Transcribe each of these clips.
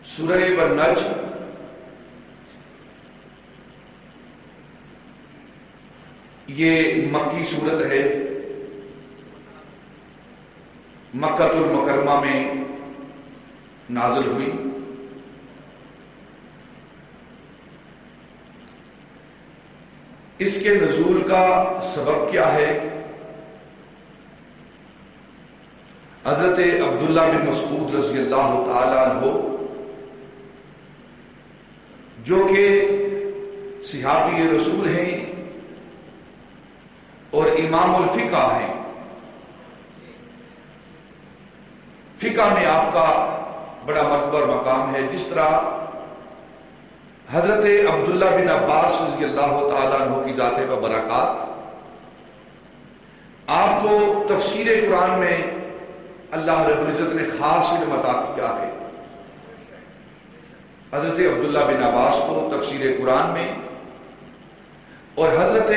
سورہ والنجم یہ مکی سورت ہے، مکہ المکرمہ میں نازل ہوئی۔ اس کے نزول کا سبب کیا ہے؟ حضرت عبداللہ بن مسعود رضی اللہ تعالی عنہ جو کہ صحابی رسول ہیں اور امام الفقہ ہیں، فقہ میں آپ کا بڑا مرتبہ اور مقام ہے، جس طرح حضرت عبداللہ بن عباس رضی اللہ تعالیٰ عنہ کی ذات و برکات آپ کو تفسیر قرآن میں اللہ رب العزت نے خاص علم عطا کیا ہے۔ حضرت عبداللہ بن عباس کو تفسیر قرآن میں اور حضرت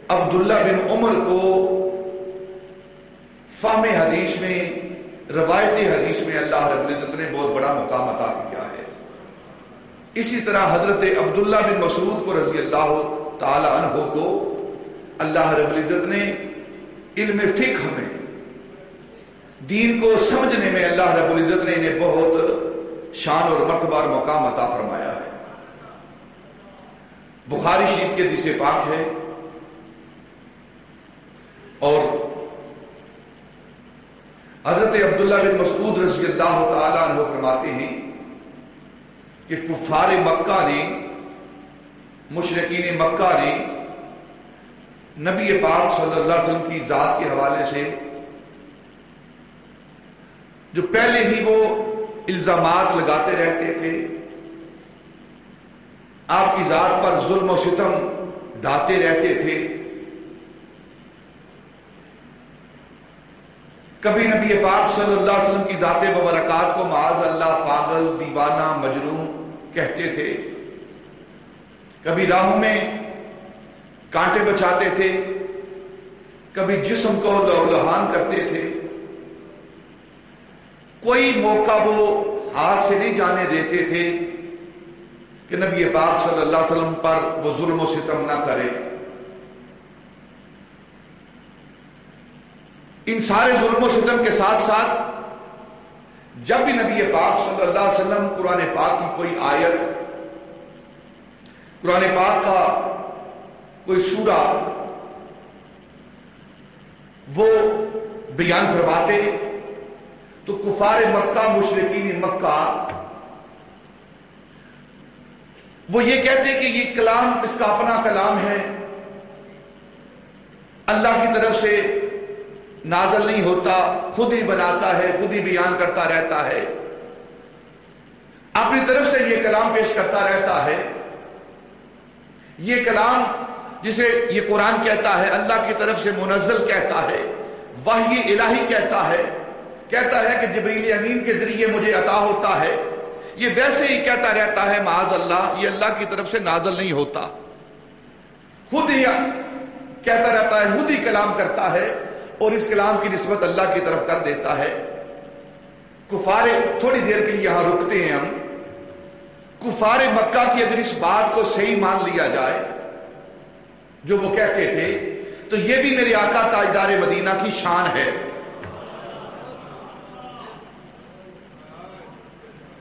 عبداللہ بن عمر کو فہم حدیث میں، روایت حدیث میں اللہ رب العزت نے بہت بڑا مقام عطا کیا ہے۔ اسی طرح حضرت عبداللہ بن مسعود کو رضی اللہ تعالی عنہ کو اللہ رب العزت نے علم فقہ میں، دین کو سمجھنے میں اللہ رب العزت نے انہیں بہت شان اور مرتبہ اور مقام عطا فرمایا ہے۔ بخاری شریف کے حدیث پاک ہے اور حضرت عبداللہ بن مسعود رضی اللہ تعالی عنہ فرماتے ہیں کہ کفار مکہ نے، مشرکین مکہ نے نبی پاک صلی اللہ علیہ وسلم کی ذات کے حوالے سے جو پہلے ہی وہ الزامات لگاتے رہتے تھے، آپ کی ذات پر ظلم و ستم ڈھاتے رہتے تھے، کبھی نبی پاک صلی اللہ علیہ وسلم کی ذات مبارکات کو معاذ اللہ پاگل، دیوانہ، مجنون کہتے تھے، کبھی راہوں میں کانٹے بچاتے تھے، کبھی جسم کو لہولہان کرتے تھے، کوئی موقع وہ ہاتھ سے نہیں جانے دیتے تھے کہ نبی پاک صلی اللہ علیہ وسلم پر وہ ظلم و ستم نہ کرے۔ ان سارے ظلم و ستم کے ساتھ ساتھ جب بھی نبی پاک صلی اللہ علیہ وسلم قرآن پاک کی کوئی آیت، قرآن پاک کا کوئی سورہ وہ بیان فرماتے تو کفار مکہ، مشرکین مکہ وہ یہ کہتے کہ یہ کلام اس کا اپنا کلام ہے، اللہ کی طرف سے نازل نہیں ہوتا، خود ہی بناتا ہے، خود ہی بیان کرتا رہتا ہے، اپنی طرف سے یہ کلام پیش کرتا رہتا ہے۔ یہ کلام جسے یہ قرآن کہتا ہے، اللہ کی طرف سے منزل کہتا ہے، وحی الہی کہتا ہے کہ جبریل امین کے ذریعے مجھے عطا ہوتا ہے، یہ ویسے ہی کہتا رہتا ہے معاذ اللہ، یہ اللہ کی طرف سے نازل نہیں ہوتا، خود ہی کہتا رہتا ہے، خود ہی کلام کرتا ہے اور اس کلام کی نسبت اللہ کی طرف کر دیتا ہے۔ کفار، تھوڑی دیر کے لیے یہاں رکتے ہیں ہم، کفار مکہ کی اگر اس بات کو صحیح مان لیا جائے جو وہ کہتے تھے، تو یہ بھی میرے آقا تاجدار مدینہ کی شان ہے۔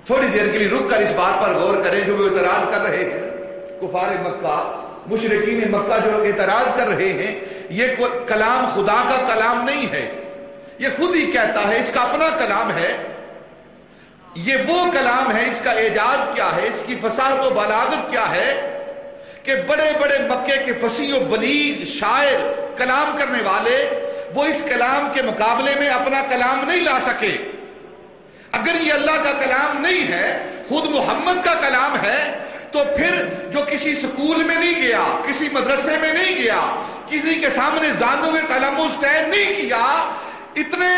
تھوڑی دیر کے لیے رک کر اس بات پر غور کریں جو وہ اعتراض کر رہے ہیں، کفار مکہ، مشرکین مکہ جو اعتراض کر رہے ہیں، یہ کلام خدا کا کلام نہیں ہے، یہ خود ہی کہتا ہے، اس کا اپنا کلام ہے، یہ وہ کلام ہے، اس کا اعجاز کیا ہے، اس کی فصاحت و بلاغت کیا ہے کہ بڑے بڑے مکے کے فصیح و بلیغ شاعر، کلام کرنے والے، وہ اس کلام کے مقابلے میں اپنا کلام نہیں لا سکے۔ اگر یہ اللہ کا کلام نہیں ہے، خود محمد کا کلام ہے، تو پھر جو کسی سکول میں نہیں گیا، کسی مدرسے میں نہیں گیا، کسی کے سامنے زانو تلمس طے نہیں کیا، اتنے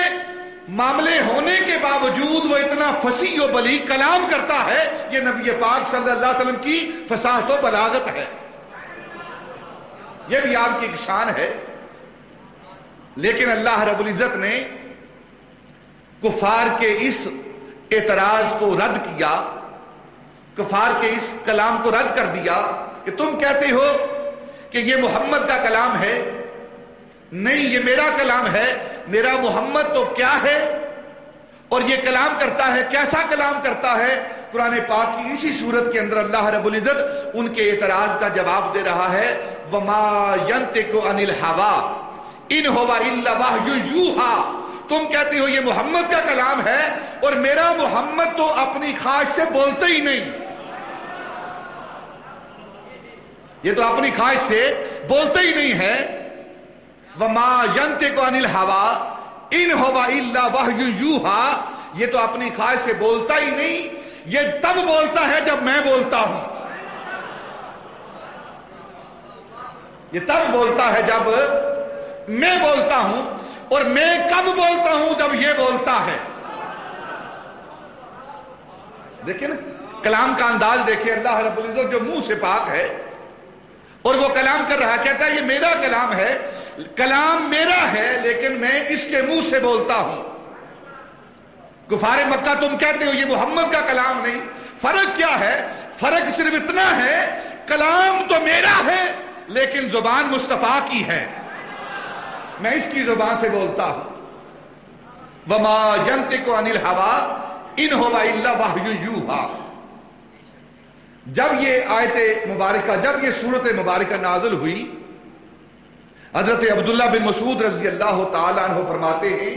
معاملے ہونے کے باوجود وہ اتنا فصیح و بلیغ کلام کرتا ہے، یہ نبی پاک صلی اللہ علیہ وسلم کی فصاحت و بلاغت ہے، یہ بھی آپ کی ایک شان ہے۔ لیکن اللہ رب العزت نے کفار کے اس اعتراض کو رد کیا، کفار کے اس کلام کو رد کر دیا کہ تم کہتے ہو کہ یہ محمد کا کلام ہے، نہیں یہ میرا کلام ہے، میرا محمد تو کیا ہے اور یہ کلام کرتا ہے، کیسا کلام کرتا ہے؟ قرآن پاک کی اسی صورت کے اندر اللہ رب العزت ان کے اعتراض کا جواب دے رہا ہے، وَمَا يَنْتِقُ عَنِ الْهَوَىٰ إِنْ هُوَ إِلَّا وَحْيٌ يُوحَىٰ۔ تم کہتے ہو یہ محمد کا کلام ہے اور میرا محمد تو اپنی خواہش سے بولتا ہی نہیں، یہ تو اپنی خواہش سے بولتا ہی نہیں ہے۔ وَمَا يَنْتِقُ عَنِ الْهَوَىٰ إِنْ هُوَ إِلَّا وَحْيٌ يُوحَىٰ، یہ تو اپنی خواہش سے بولتا ہی نہیں، یہ تب بولتا ہے جب میں بولتا ہوں، یہ تب بولتا ہے جب میں بولتا ہوں، اور میں کب بولتا ہوں؟ جب یہ بولتا ہے۔ دیکھیں نا کلام کا انداز دیکھیں، اللہ رب العزت جو منہ سے پاک ہے اور وہ کلام کر رہا ہے، کہتا ہے یہ میرا کلام ہے، کلام میرا ہے لیکن میں اس کے منہ سے بولتا ہوں۔ کفار مکہ تم کہتے ہو یہ محمد کا کلام نہیں، فرق کیا ہے؟ فرق صرف اتنا ہے کلام تو میرا ہے لیکن زبان مصطفیٰ کی ہے، میں اس کی زبان سے بولتا ہوں۔ وَمَا يَنْتِقُ عَنِ الْهَوَىٰ إِنْ هُوَ إِلَّا وَحْيٌ يُوحَىٰ۔ جب یہ آیت مبارکہ، جب یہ سورت مبارکہ نازل ہوئی، حضرت عبداللہ بن مسعود رضی اللہ تعالیٰ عنہ فرماتے ہیں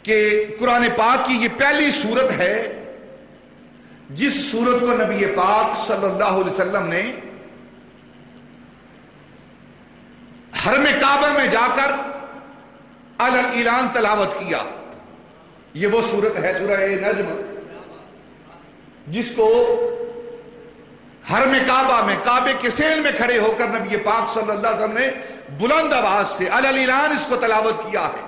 کہ قرآن پاک کی یہ پہلی سورت ہے جس سورت کو نبی پاک صلی اللہ علیہ وسلم نے حرم کعبہ میں جا کر علی الاعلان تلاوت کیا۔ یہ وہ سورت ہے سورہ نجم جس کو حرم کعبہ میں، کعبے کے سین میں کھڑے ہو کر نبی پاک صلی اللہ علیہ وسلم نے بلند آواز سے علی الاعلان اس کو تلاوت کیا ہے۔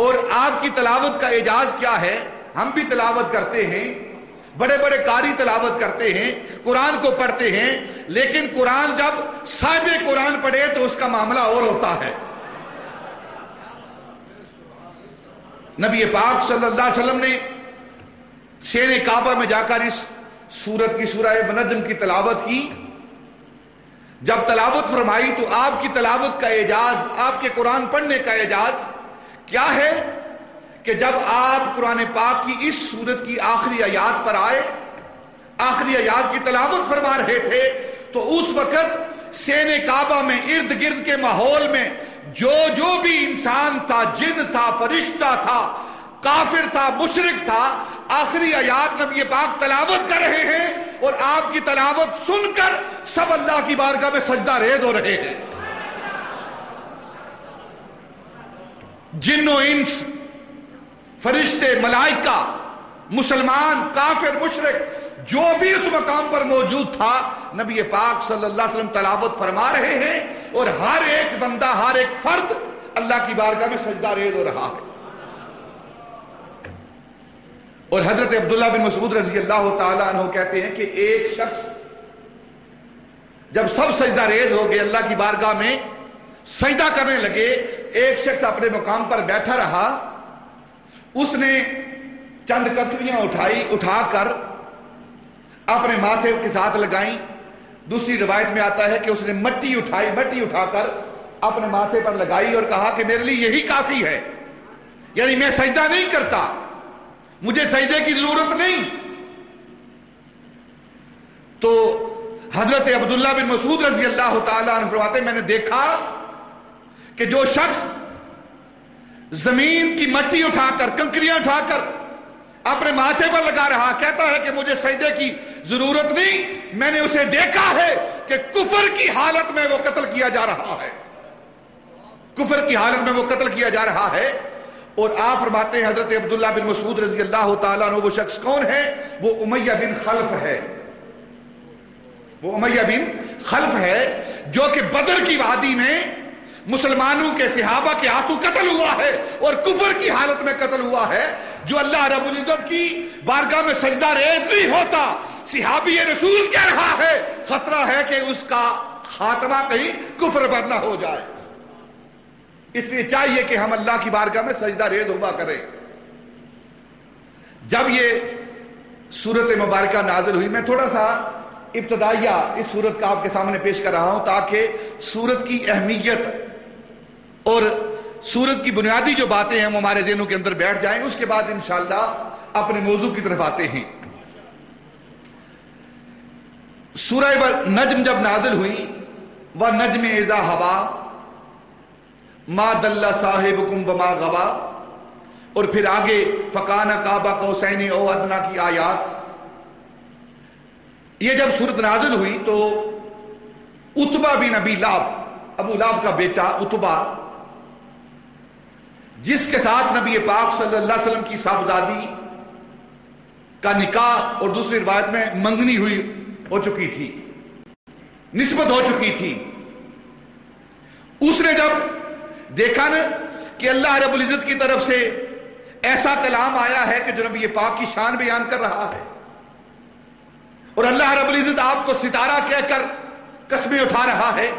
اور آپ کی تلاوت کا اعجاز کیا ہے؟ ہم بھی تلاوت کرتے ہیں، بڑے بڑے قاری تلاوت کرتے ہیں، قرآن کو پڑھتے ہیں، لیکن قرآن جب صاحب قرآن پڑھے تو اس کا معاملہ اور ہوتا ہے۔ نبی پاک صلی اللہ علیہ وسلم نے سین کعبہ میں جا کر اس سورت کی، سورہ نجم کی تلاوت کی۔ جب تلاوت فرمائی تو آپ کی تلاوت کا اعجاز، آپ کے قرآن پڑھنے کا اعجاز کیا ہے کہ جب آپ قرآن پاک کی اس سورت کی آخری آیات پر آئے، آخری آیات کی تلاوت فرما رہے تھے، تو اس وقت سین کعبہ میں ارد گرد کے ماحول میں جو بھی انسان تھا، جن تھا، فرشتہ تھا، کافر تھا، مشرک تھا، آخری آیات نبی پاک تلاوت کر رہے ہیں اور آپ کی تلاوت سن کر سب اللہ کی بارگاہ میں سجدہ ریز ہو رہے ہیں۔ جن و انس، فرشتے، ملائکہ، مسلمان، کافر، مشرک، جو بھی اس مقام پر موجود تھا، نبی پاک صلی اللہ علیہ وسلم تلاوت فرما رہے ہیں اور ہر ایک بندہ، ہر ایک فرد اللہ کی بارگاہ میں سجدہ ریز ہو رہا ہے۔ اور حضرت عبداللہ بن مسعود رضی اللہ تعالیٰ عنہ کہتے ہیں کہ ایک شخص جب سب سجدہ ریز ہو گئے، اللہ کی بارگاہ میں سجدہ کرنے لگے، ایک شخص اپنے مقام پر بیٹھا رہا، اس نے چند ککڑیاں اٹھا کر اپنے ماتھے کے ساتھ لگائیں۔ دوسری روایت میں آتا ہے کہ اس نے مٹی اٹھا کر اپنے ماتھے پر لگائی اور کہا کہ میرے لیے یہی کافی ہے، یعنی میں سجدہ نہیں کرتا، مجھے سجدے کی ضرورت نہیں۔ تو حضرت عبداللہ بن مسعود رضی اللہ تعالیٰ عنہ فرماتے ہیں میں نے دیکھا کہ جو شخص زمین کی مٹی اٹھا کر، کنکریاں اٹھا کر اپنے ماتھے پر لگا رہا، کہتا ہے کہ مجھے سجدے کی ضرورت نہیں، میں نے اسے دیکھا ہے کہ کفر کی حالت میں وہ قتل کیا جا رہا ہے، کفر کی حالت میں وہ قتل کیا جا رہا ہے۔ اور آپ فرماتے ہیں حضرت عبداللہ بن مسعود رضی اللہ تعالیٰ عنہ وہ شخص کون ہے؟ وہ امیہ بن خلف ہے، وہ امیہ بن خلف ہے جو کہ بدر کی وادی میں مسلمانوں کے صحابہ کے ہاتھوں قتل ہوا ہے اور کفر کی حالت میں قتل ہوا ہے، جو اللہ رب العزت کی بارگاہ میں سجدہ ریز نہیں ہوتا۔ صحابی رسول کہہ رہا ہے خطرہ ہے کہ اس کا خاتمہ کہیں کفر پر نہ ہو جائے، اس لیے چاہیے کہ ہم اللہ کی بارگاہ میں سجدہ ریز ہوا کریں۔ جب یہ سورت مبارکہ نازل ہوئی، میں تھوڑا سا ابتدائیہ اس سورت کا آپ کے سامنے پیش کر رہا ہوں تاکہ سورت کی اہمیت اور سورت کی بنیادی جو باتیں ہیں وہ ہمارے ذہنوں کے اندر بیٹھ جائیں. اس کے بعد انشاءاللہ اپنے موضوع کی طرف آتے ہیں. سورہ نجم جب نازل ہوئی، وَالنَّجْمِ إِذَا هَوَىٰ مَا دَلَّ صَاحِبُكُمْ وَمَا غَوَىٰ، اور پھر آگے فَكَانَ قَابَ قَوْسَيْنِ أَوْ أَدْنَىٰ کی آیات. یہ جب سورت نازل ہوئی تو عتبہ بن ابی لہب، ابو لہب کا بیٹا عتبہ، جس کے ساتھ نبی پاک صلی اللہ علیہ وسلم کی صاحبزادی کا نکاح اور دوسری روایت میں منگنی ہو چکی تھی، نسبت ہو چکی تھی، اس نے جب دیکھا نا کہ اللہ رب العزت کی طرف سے ایسا کلام آیا ہے کہ جو نبی پاک کی شان بیان کر رہا ہے، اور اللہ رب العزت آپ کو ستارہ کہہ کر قسمیں اٹھا رہا ہے،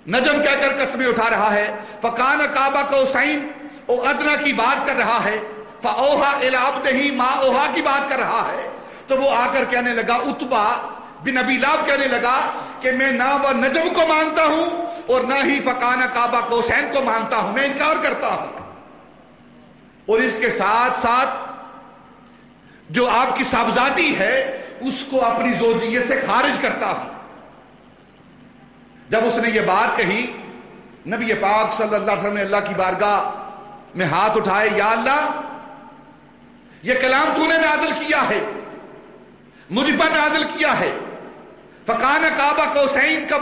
نجم کہہ کر قسمیں اٹھا رہا ہے، فَكَانَ قَابَ قَوْسَيْنِ او ادنا کی بات کر رہا ہے، فَأَوْحَىٰ إِلَىٰ عَبْدِهِ مَا أَوْحَىٰ کی بات کر رہا ہے، تو وہ آ کر کہنے لگا، عتبہ بن ابی لہب کہنے لگا کہ میں نہ وہ نجم کو مانتا ہوں اور نہ ہی فَكَانَ قَابَ قَوْسَيْنِ کو مانتا ہوں، میں انکار کرتا ہوں. اور اس کے ساتھ ساتھ جو آپ کی صاحبزادی ہے اس کو اپنی زوجیت سے خارج کرتا ہوں. جب اس نے یہ بات کہی، نبی پاک صلی اللہ علیہ وسلم نے اللہ کی بارگاہ میں ہاتھ اٹھائے، یا اللہ یہ کلام تو نے نازل کیا ہے، مجھ پر نازل کیا ہے، فَكَانَ قَابَ قَوْسَيْنِ کا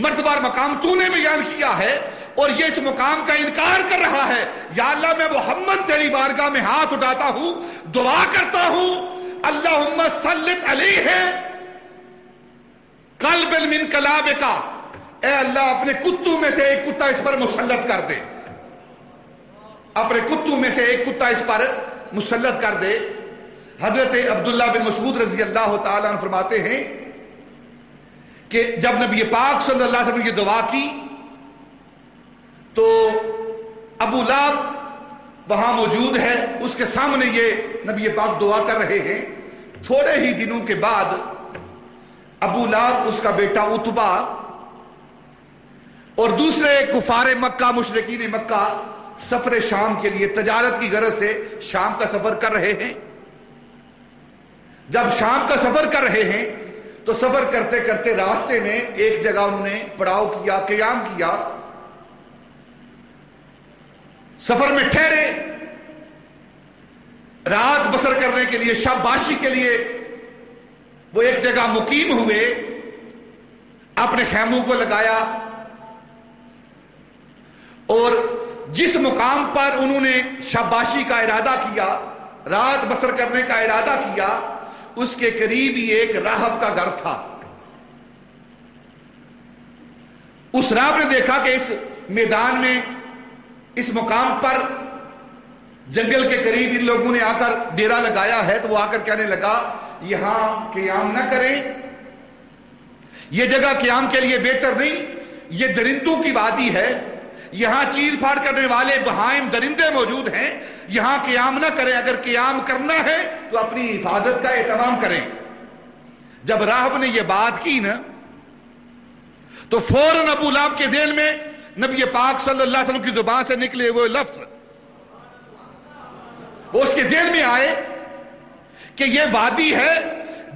مرتبہ اور مقام تو نے بیان کیا ہے اور یہ اس مقام کا انکار کر رہا ہے. یا اللہ میں محمد تیری بارگاہ میں ہاتھ اٹھاتا ہوں، دعا کرتا ہوں، اللہم سلط علیہ قلب من کلابک، اے اللہ اپنے کتوں میں سے ایک کتا اس پر مسلط کر دے، اپنے کتوں میں سے ایک کتا اس پر مسلط کر دے. حضرت عبداللہ بن مسعود رضی اللہ تعالیٰ عنہ فرماتے ہیں کہ جب نبی پاک صلی اللہ علیہ وسلم نے یہ دعا کی تو ابو لہب وہاں موجود ہے، اس کے سامنے یہ نبی پاک دعا کر رہے ہیں. تھوڑے ہی دنوں کے بعد ابو لہب، اس کا بیٹا عتبہ اور دوسرے کفار مکہ، مشرکین مکہ سفر شام کے لیے تجارت کی غرض سے شام کا سفر کر رہے ہیں. جب شام کا سفر کر رہے ہیں تو سفر کرتے کرتے راستے میں ایک جگہ انہوں نے پڑاؤ کیا، قیام کیا، سفر میں ٹھہرے، رات بسر کرنے کے لیے، شب باشی کے لیے وہ ایک جگہ مقیم ہوئے، اپنے خیموں کو لگایا اور جس مقام پر انہوں نے شاباشی کا ارادہ کیا، رات بسر کرنے کا ارادہ کیا، اس کے قریب ہی ایک راہب کا گھر تھا. اس راہب نے دیکھا کہ اس میدان میں، اس مقام پر جنگل کے قریب ان لوگوں نے آ کر ڈیرا لگایا ہے، تو وہ آ کر کہنے لگا یہاں قیام نہ کریں، یہ جگہ قیام کے لیے بہتر نہیں، یہ درندوں کی وادی ہے، یہاں چیر پھاڑ کرنے والے بہائم درندے موجود ہیں، یہاں قیام نہ کریں، اگر قیام کرنا ہے تو اپنی حفاظت کا اہتمام کریں. جب راہب نے یہ بات کی نا تو فوراً ابو لہب کے ذہن میں نبی پاک صلی اللہ علیہ وسلم کی زبان سے نکلے وہ لفظ وہ اس کے ذہن میں آئے کہ یہ وادی ہے،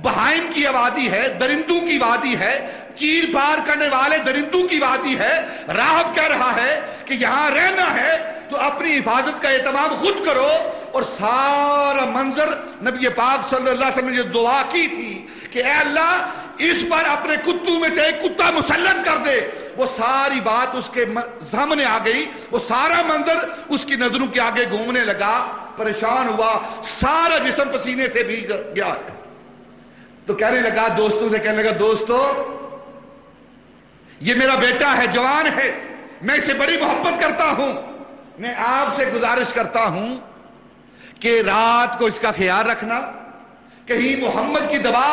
بہائم کی وادی ہے، درندوں کی وادی ہے، چیر پار کرنے والے درندوں کی وادی ہے. راہب کہہ رہا ہے کہ یہاں رہنا ہے تو اپنی حفاظت کا اہتمام خود کرو. اور سارا منظر نبی پاک صلی اللہ علیہ وسلم نے جو دعا کی تھی کہ اے اللہ اس پر اپنے کتوں میں سے ایک کتا مسلط کر دے، وہ ساری بات اس کے سامنے آ گئی، وہ سارا منظر اس کی نظروں کے آگے گھومنے لگا، پریشان ہوا، سارا جسم پسینے سے بھیگ گیا. تو کہنے لگا دوستوں سے، کہنے لگا دوستو یہ میرا بیٹا ہے، جوان ہے، میں اسے بڑی محبت کرتا ہوں، میں آپ سے گزارش کرتا ہوں کہ رات کو اس کا خیال رکھنا، کہیں محمد کی دعا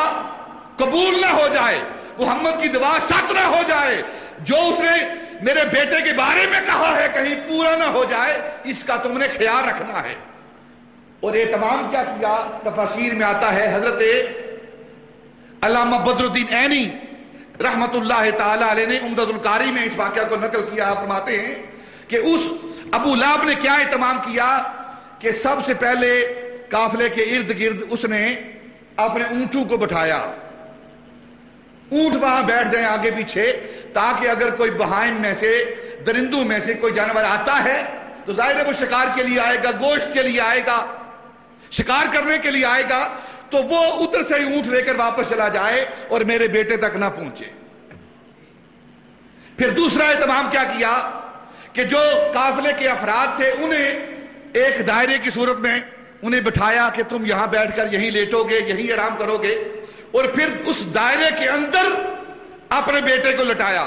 قبول نہ ہو جائے، محمد کی دعا سچ نہ ہو جائے، جو اس نے میرے بیٹے کے بارے میں کہا ہے کہیں پورا نہ ہو جائے، اس کا تم نے خیال رکھنا ہے. اور اہتمام کیا کیا؟ تفاسیر میں آتا ہے، حضرت علامہ بدر الدین عینی رحمت اللہ تعالی علیہ نے عمدۃ القاری میں اس واقعہ کو نقل کیا. آپ فرماتے ہیں کہ اس ابو لہب نے کیا اہتمام کیا کہ سب سے پہلے قافلے کے ارد گرد اس نے اپنے اونٹوں کو بٹھایا. اونٹ وہاں بیٹھ جائیں آگے پیچھے، تاکہ اگر کوئی بہائم میں سے، درندوں میں سے کوئی جانور آتا ہے تو ظاہر ہے وہ شکار کے لیے آئے گا، گوشت کے لیے آئے گا، شکار کرنے کے لیے آئے گا، تو وہ ادھر سے اونٹ لے کر واپس چلا جائے اور میرے بیٹے تک نہ پہنچے. پھر دوسرا اہتمام کیا کیا کہ جو قافلے کے افراد تھے انہیں ایک دائرے کی صورت میں انہیں بٹھایا کہ تم یہاں بیٹھ کر یہیں لیٹو گے، یہیں آرام کرو گے، اور پھر اس دائرے کے اندر اپنے بیٹے کو لٹایا،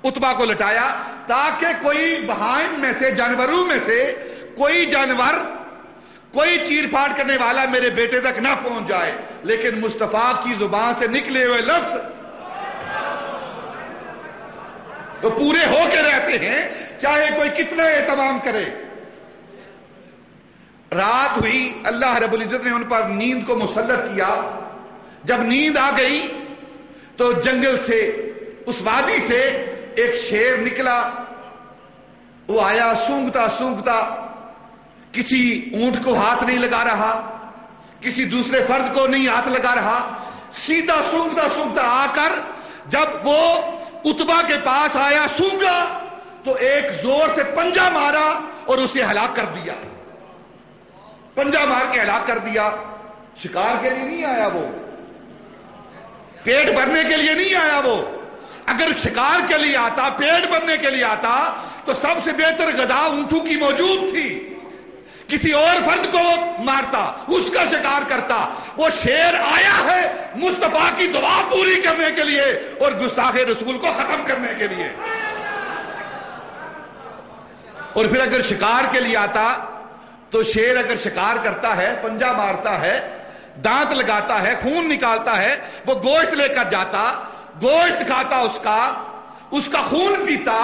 اتبا کو لٹایا، تاکہ کوئی بہائم میں سے، جانوروں میں سے کوئی جانور، کوئی چیر پھاڑ کرنے والا میرے بیٹے تک نہ پہنچ جائے. لیکن مصطفیٰ کی زبان سے نکلے ہوئے لفظ تو پورے ہو کے رہتے ہیں، چاہے کوئی کتنا اہتمام کرے. رات ہوئی، اللہ رب العزت نے ان پر نیند کو مسلط کیا. جب نیند آ گئی تو جنگل سے، اس وادی سے ایک شیر نکلا. وہ آیا سونگتا سونگتا، کسی اونٹ کو ہاتھ نہیں لگا رہا، کسی دوسرے فرد کو نہیں ہاتھ لگا رہا، سیدھا سونگتا سونگتا آ کر جب وہ اتبا کے پاس آیا، سونگا تو ایک زور سے پنجہ مارا اور اسے ہلاک کر دیا. پنجہ مار کے ہلاک کر دیا. شکار کے لیے نہیں آیا، وہ پیٹ بھرنے کے لیے نہیں آیا. وہ اگر شکار کے لیے آتا، پیٹ بھرنے کے لیے آتا تو سب سے بہتر غذا اونٹوں کی موجود تھی، کسی اور فرد کو مارتا، اس کا شکار کرتا. وہ شیر آیا ہے مصطفیٰ کی دعا پوری کرنے کے لیے اور گستاخ رسول کو ختم کرنے کے لیے. اور پھر اگر شکار کے لیے آتا تو شیر اگر شکار کرتا ہے، پنجہ مارتا ہے، دانت لگاتا ہے، خون نکالتا ہے، وہ گوشت لے کر جاتا، گوشت کھاتا، اس کا خون پیتا،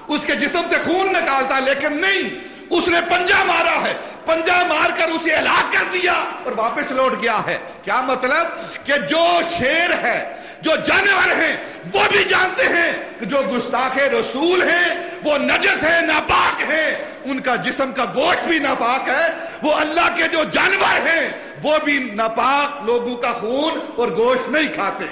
اس کے جسم سے خون نکالتا. لیکن نہیں، اس نے پنجہ مارا ہے، پنجہ مار کر اسے ہلاک کر دیا اور واپس لوٹ گیا ہے. کیا مطلب کہ جو شیر ہے، جو جانور ہیں، وہ بھی جانتے ہیں کہ جو گستاخ رسول ہیں وہ نجس ہیں، ناپاک ہیں، ان کا جسم کا گوشت بھی ناپاک ہے. وہ اللہ کے جو جانور ہیں وہ بھی ناپاک لوگوں کا خون اور گوشت نہیں کھاتے.